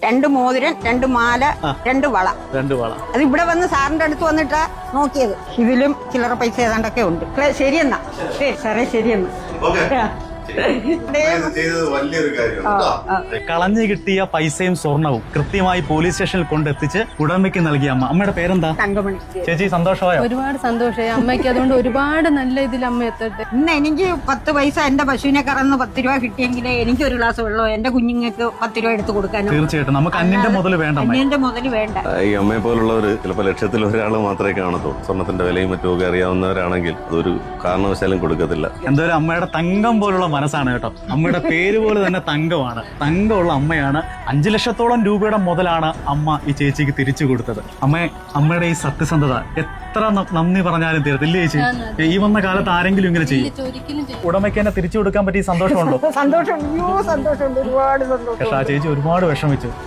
രണ്ട് മോതിരം, രണ്ട് മാല, രണ്ട് വള. അത് ഇവിടെ വന്ന് സാറിന്റെ അടുത്ത് വന്നിട്ടാ നോക്കിയത്. ഇതിലും ചില്ലറ പൈസ ഏതാണ്ടൊക്കെ ഉണ്ട്. ശരിയെന്നാ സാറേ, ശരിയെന്നാ. കളഞ്ഞു കിട്ടിയ പൈസയും സ്വർണവും കൃത്യമായി പോലീസ് സ്റ്റേഷനിൽ കൊണ്ടെത്തിച്ച് ഉടമയ്ക്ക് നൽകിയ അമ്മ. അമ്മയുടെ പേരെന്താ? തങ്കമണി. ചേച്ചി സന്തോഷമായോ? ഒരുപാട് സന്തോഷമായി അമ്മയ്ക്ക്. അതുകൊണ്ട് ഒരുപാട് നല്ല ഇതിൽ അമ്മ എത്തട്ടെ. ഇന്ന് എനിക്ക് 10 പൈസ എന്റെ പശുവിനെ കറന്ന് 10 രൂപ കിട്ടിയെങ്കിൽ എനിക്ക് ഒരു ഗ്ലാസ് വെള്ളമോ എന്റെ കുഞ്ഞുങ്ങൾക്ക് 10 രൂപ എടുത്ത് കൊടുക്കാനോ. തീർച്ചയായിട്ടും നമുക്ക് അന്യന്റെ മുതൽ വേണ്ട. അന്യന്റെ മുതൽ വേണ്ട. ഈ അമ്മയെ പോലുള്ളവർ ചിലപ്പോൾ ലക്ഷത്തിൽ ഒരാൾ മാത്രമേ കാണത്തുള്ളൂ. സ്വർണത്തിന്റെ വിലയും മറ്റുമൊക്കെ അറിയാവുന്നവരാണെങ്കിൽ അതൊരു കാരണവശാലും കൊടുക്കത്തില്ല. എന്തായാലും അമ്മയുടെ തങ്കം പോലുള്ള മനസ്സാണ് കേട്ടോ. അമ്മയുടെ പേര് പോലെ തന്നെ തങ്കമാണ്. തങ്കമുള്ള അമ്മയാണ്. 5 ലക്ഷത്തോളം രൂപയുടെ മുതലാണ് അമ്മ ഈ ചേച്ചിക്ക് തിരിച്ചു കൊടുത്തത്. അമ്മയുടെ ഈ സത്യസന്ധത എത്ര നന്ദി പറഞ്ഞാലും തീരത്തില്ലേ ചേച്ചി? ഈ വന്ന കാലത്ത് ആരെങ്കിലും ഇങ്ങനെ ചെയ്യും? ഉടമയ്ക്ക് തന്നെ തിരിച്ചു കൊടുക്കാൻ പറ്റിയ സന്തോഷമുണ്ടോ? സന്തോഷമുണ്ട്, ഒരുപാട് സന്തോഷം. പക്ഷെ ആ ചേച്ചി ഒരുപാട് വിഷമിച്ചു.